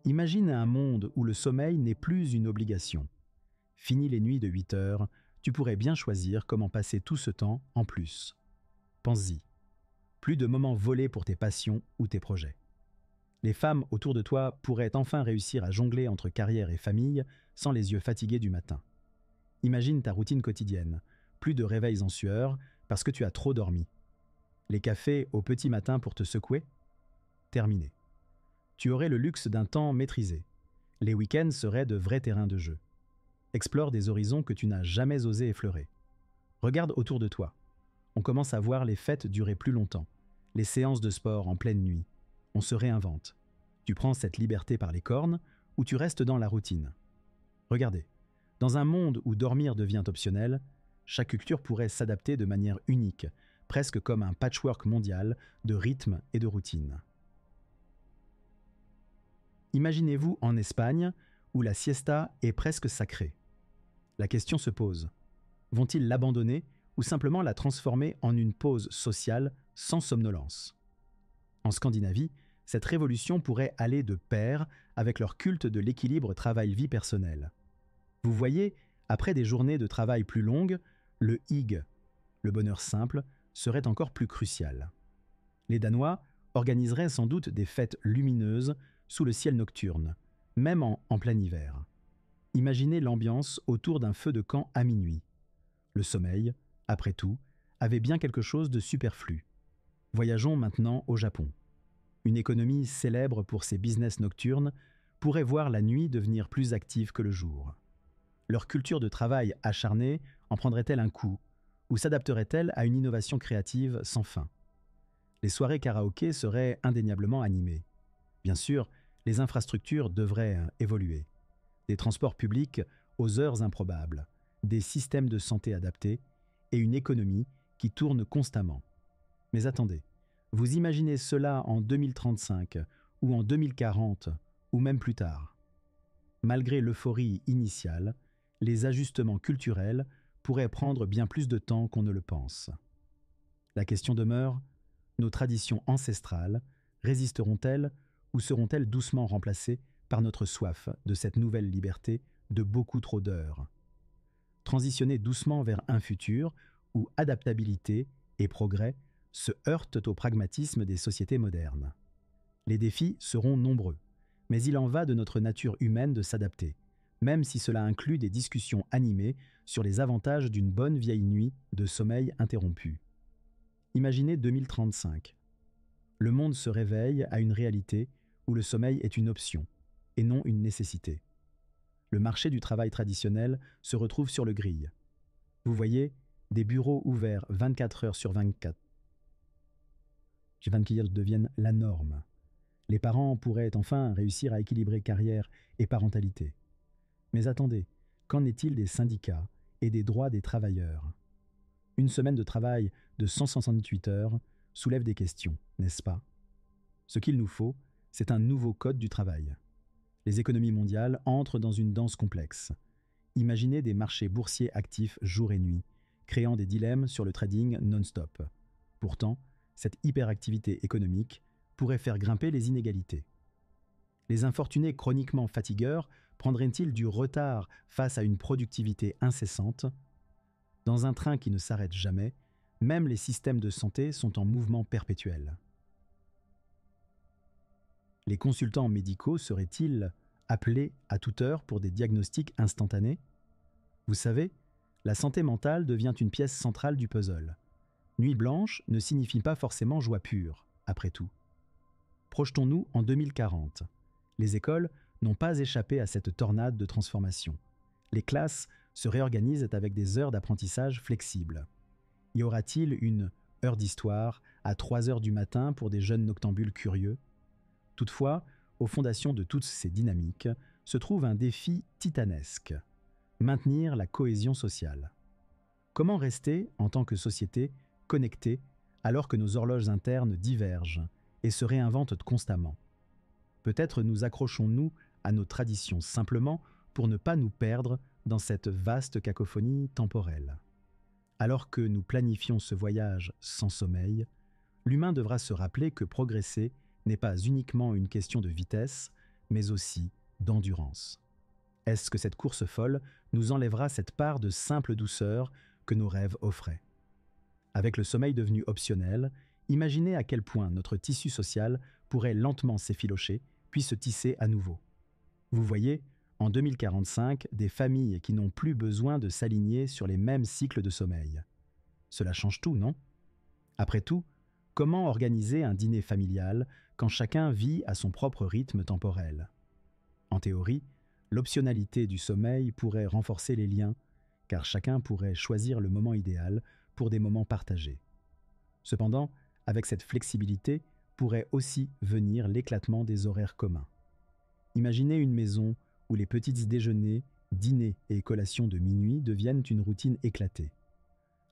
Imagine un monde où le sommeil n'est plus une obligation. Fini les nuits de 8 heures, tu pourrais bien choisir comment passer tout ce temps en plus. Pense-y. Plus de moments volés pour tes passions ou tes projets. Les femmes autour de toi pourraient enfin réussir à jongler entre carrière et famille sans les yeux fatigués du matin. Imagine ta routine quotidienne. Plus de réveils en sueur parce que tu as trop dormi. Les cafés au petit matin pour te secouer? Terminé. Tu aurais le luxe d'un temps maîtrisé. Les week-ends seraient de vrais terrains de jeu. Explore des horizons que tu n'as jamais osé effleurer. Regarde autour de toi. On commence à voir les fêtes durer plus longtemps, les séances de sport en pleine nuit. On se réinvente. Tu prends cette liberté par les cornes ou tu restes dans la routine. Regardez, dans un monde où dormir devient optionnel, chaque culture pourrait s'adapter de manière unique, presque comme un patchwork mondial de rythmes et de routines. Imaginez-vous en Espagne, où la siesta est presque sacrée. La question se pose, vont-ils l'abandonner ou simplement la transformer en une pause sociale sans somnolence? En Scandinavie, cette révolution pourrait aller de pair avec leur culte de l'équilibre travail-vie personnelle. Vous voyez, après des journées de travail plus longues, le hygge, le bonheur simple, serait encore plus crucial. Les Danois organiseraient sans doute des fêtes lumineuses sous le ciel nocturne, même en plein hiver. Imaginez l'ambiance autour d'un feu de camp à minuit. Le sommeil, après tout, avait bien quelque chose de superflu. Voyageons maintenant au Japon. Une économie célèbre pour ses business nocturnes pourrait voir la nuit devenir plus active que le jour. Leur culture de travail acharnée en prendrait-elle un coup, ou s'adapterait-elle à une innovation créative sans fin? Les soirées karaoké seraient indéniablement animées. Bien sûr, les infrastructures devraient évoluer. Des transports publics aux heures improbables, des systèmes de santé adaptés et une économie qui tourne constamment. Mais attendez, vous imaginez cela en 2035 ou en 2040 ou même plus tard? Malgré l'euphorie initiale, les ajustements culturels pourraient prendre bien plus de temps qu'on ne le pense. La question demeure, nos traditions ancestrales résisteront-elles ou seront-elles doucement remplacées par notre soif de cette nouvelle liberté de beaucoup trop d'heures? Transitionner doucement vers un futur où adaptabilité et progrès se heurtent au pragmatisme des sociétés modernes. Les défis seront nombreux, mais il en va de notre nature humaine de s'adapter, même si cela inclut des discussions animées sur les avantages d'une bonne vieille nuit de sommeil interrompu. Imaginez 2035. Le monde se réveille à une réalité où le sommeil est une option, et non une nécessité. Le marché du travail traditionnel se retrouve sur le grille. Vous voyez, des bureaux ouverts 24 heures sur 24 deviennent la norme. Les parents pourraient enfin réussir à équilibrer carrière et parentalité. Mais attendez, qu'en est-il des syndicats et des droits des travailleurs? Une semaine de travail de 168 heures soulève des questions, n'est-ce pas? Ce qu'il nous faut, c'est un nouveau code du travail. Les économies mondiales entrent dans une danse complexe. Imaginez des marchés boursiers actifs jour et nuit, créant des dilemmes sur le trading non-stop. Pourtant, cette hyperactivité économique pourrait faire grimper les inégalités. Les infortunés chroniquement fatigueurs prendraient-ils du retard face à une productivité incessante? Dans un train qui ne s'arrête jamais, même les systèmes de santé sont en mouvement perpétuel. Les consultants médicaux seraient-ils appelés à toute heure pour des diagnostics instantanés? Vous savez, la santé mentale devient une pièce centrale du puzzle. Nuit blanche ne signifie pas forcément joie pure, après tout. Projetons-nous en 2040. Les écoles n'ont pas échappé à cette tornade de transformation. Les classes se réorganisent avec des heures d'apprentissage flexibles. Y aura-t-il une heure d'histoire à 3 heures du matin pour des jeunes noctambules curieux? Toutefois, aux fondations de toutes ces dynamiques se trouve un défi titanesque: maintenir la cohésion sociale. Comment rester, en tant que société, connectés alors que nos horloges internes divergent et se réinventent constamment? Peut-être nous accrochons-nous à nos traditions simplement pour ne pas nous perdre dans cette vaste cacophonie temporelle. Alors que nous planifions ce voyage sans sommeil, l'humain devra se rappeler que progresser n'est pas uniquement une question de vitesse, mais aussi d'endurance. Est-ce que cette course folle nous enlèvera cette part de simple douceur que nos rêves offraient? Avec le sommeil devenu optionnel, imaginez à quel point notre tissu social pourrait lentement s'effilocher, puis se tisser à nouveau. Vous voyez, en 2045, des familles qui n'ont plus besoin de s'aligner sur les mêmes cycles de sommeil. Cela change tout, non? Après tout, comment organiser un dîner familial quand chacun vit à son propre rythme temporel? En théorie, l'optionnalité du sommeil pourrait renforcer les liens, car chacun pourrait choisir le moment idéal pour des moments partagés. Cependant, avec cette flexibilité, pourrait aussi venir l'éclatement des horaires communs. Imaginez une maison où les petits déjeuners, dîners et collations de minuit deviennent une routine éclatée.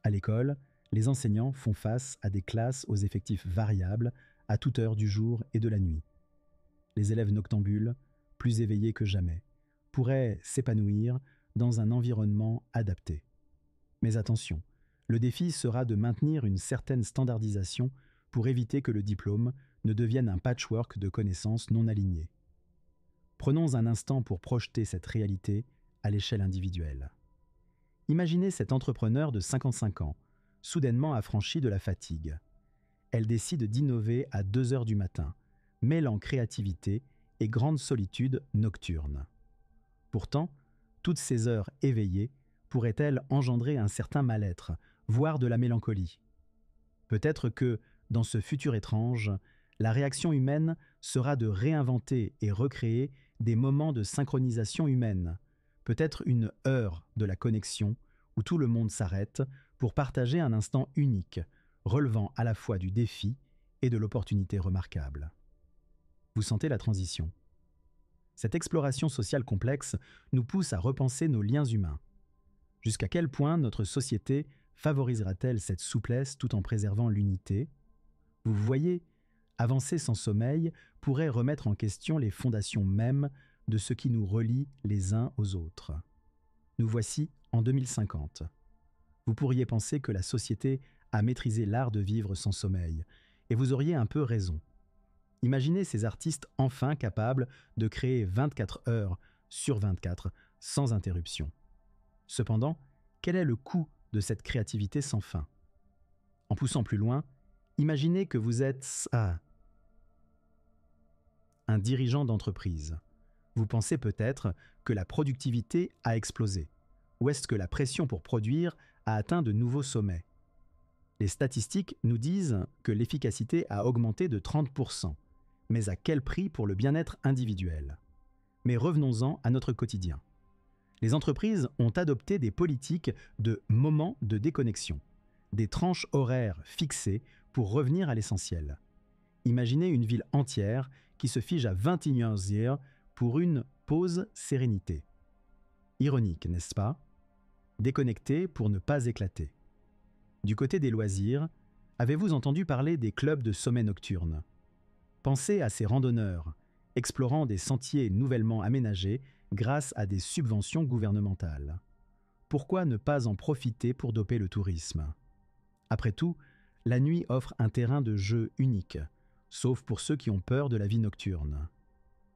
À l'école, les enseignants font face à des classes aux effectifs variables à toute heure du jour et de la nuit. Les élèves noctambules, plus éveillés que jamais, pourraient s'épanouir dans un environnement adapté. Mais attention, le défi sera de maintenir une certaine standardisation pour éviter que le diplôme ne devienne un patchwork de connaissances non alignées. Prenons un instant pour projeter cette réalité à l'échelle individuelle. Imaginez cet entrepreneur de 55 ans, soudainement affranchi de la fatigue. Elle décide d'innover à 2 heures du matin, mêlant créativité et grande solitude nocturne. Pourtant, toutes ces heures éveillées pourraient-elles engendrer un certain mal-être, voire de la mélancolie? Peut-être que, dans ce futur étrange, la réaction humaine sera de réinventer et recréer des moments de synchronisation humaine, peut-être une heure de la connexion où tout le monde s'arrête pour partager un instant unique, relevant à la fois du défi et de l'opportunité remarquable. Vous sentez la transition? Cette exploration sociale complexe nous pousse à repenser nos liens humains. Jusqu'à quel point notre société favorisera-t-elle cette souplesse tout en préservant l'unité? Vous voyez, avancer sans sommeil pourrait remettre en question les fondations mêmes de ce qui nous relie les uns aux autres. Nous voici en 2050. Vous pourriez penser que la société a maîtrisé l'art de vivre sans sommeil, et vous auriez un peu raison. Imaginez ces artistes enfin capables de créer 24 heures sur 24 sans interruption. Cependant, quel est le coût de cette créativité sans fin? En poussant plus loin, imaginez que vous êtes un dirigeant d'entreprise. Vous pensez peut-être que la productivité a explosé, ou est-ce que la pression pour produire a atteint de nouveaux sommets? Les statistiques nous disent que l'efficacité a augmenté de 30%, mais à quel prix pour le bien-être individuel? Mais revenons-en à notre quotidien. Les entreprises ont adopté des politiques de moments de déconnexion, des tranches horaires fixées pour revenir à l'essentiel. Imaginez une ville entière qui se fige à 21h pour une pause sérénité. Ironique, n'est-ce pas? Déconnecter pour ne pas éclater. Du côté des loisirs, avez-vous entendu parler des clubs de sommeil nocturne? Pensez à ces randonneurs, explorant des sentiers nouvellement aménagés grâce à des subventions gouvernementales. Pourquoi ne pas en profiter pour doper le tourisme? Après tout, la nuit offre un terrain de jeu unique, sauf pour ceux qui ont peur de la vie nocturne.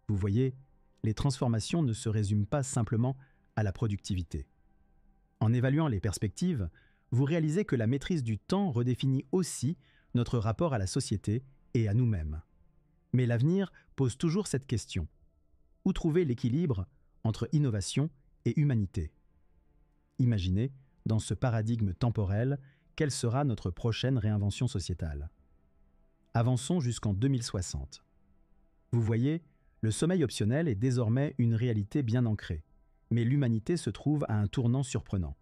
Vous voyez, les transformations ne se résument pas simplement à la productivité. En évaluant les perspectives, vous réalisez que la maîtrise du temps redéfinit aussi notre rapport à la société et à nous-mêmes. Mais l'avenir pose toujours cette question. Où trouver l'équilibre entre innovation et humanité? Imaginez, dans ce paradigme temporel, quelle sera notre prochaine réinvention sociétale. Avançons jusqu'en 2060. Vous voyez, le sommeil optionnel est désormais une réalité bien ancrée, mais l'humanité se trouve à un tournant surprenant.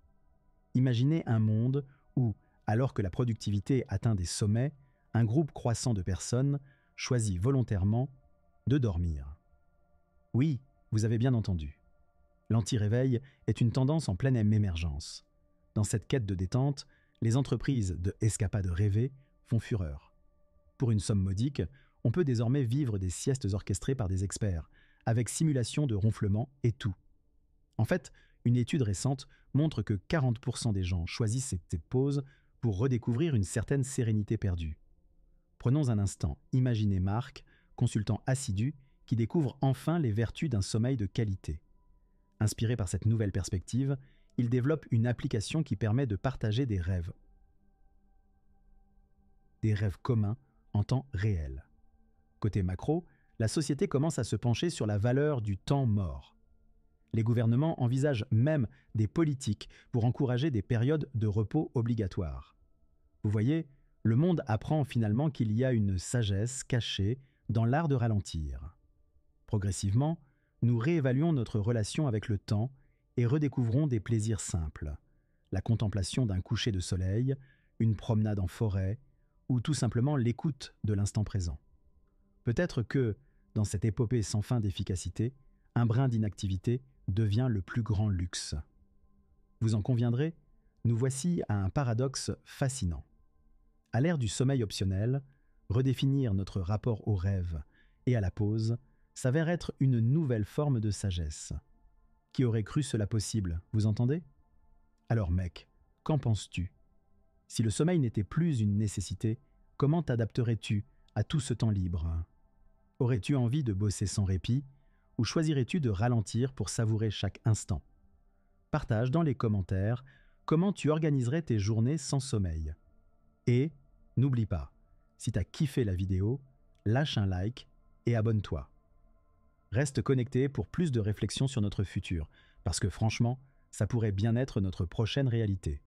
Imaginez un monde où, alors que la productivité atteint des sommets, un groupe croissant de personnes choisit volontairement de dormir. Oui, vous avez bien entendu. L'anti-réveil est une tendance en pleine émergence. Dans cette quête de détente, les entreprises de escapades rêvées font fureur. Pour une somme modique, on peut désormais vivre des siestes orchestrées par des experts, avec simulation de ronflement et tout. En fait, une étude récente montre que 40% des gens choisissent ces pauses pour redécouvrir une certaine sérénité perdue. Prenons un instant, imaginez Marc, consultant assidu, qui découvre enfin les vertus d'un sommeil de qualité. Inspiré par cette nouvelle perspective, il développe une application qui permet de partager des rêves communs en temps réel. Côté macro, la société commence à se pencher sur la valeur du temps mort. Les gouvernements envisagent même des politiques pour encourager des périodes de repos obligatoires. Vous voyez, le monde apprend finalement qu'il y a une sagesse cachée dans l'art de ralentir. Progressivement, nous réévaluons notre relation avec le temps et redécouvrons des plaisirs simples. La contemplation d'un coucher de soleil, une promenade en forêt, ou tout simplement l'écoute de l'instant présent. Peut-être que, dans cette épopée sans fin d'efficacité, un brin d'inactivité devient le plus grand luxe. Vous en conviendrez, nous voici à un paradoxe fascinant. À l'ère du sommeil optionnel, redéfinir notre rapport au rêve et à la pause s'avère être une nouvelle forme de sagesse. Qui aurait cru cela possible, vous entendez? Alors mec, qu'en penses-tu? Si le sommeil n'était plus une nécessité, comment t'adapterais-tu à tout ce temps libre? Aurais-tu envie de bosser sans répit ou choisirais-tu de ralentir pour savourer chaque instant? Partage dans les commentaires comment tu organiserais tes journées sans sommeil. Et n'oublie pas, si t'as kiffé la vidéo, lâche un like et abonne-toi. Reste connecté pour plus de réflexions sur notre futur, parce que franchement, ça pourrait bien être notre prochaine réalité.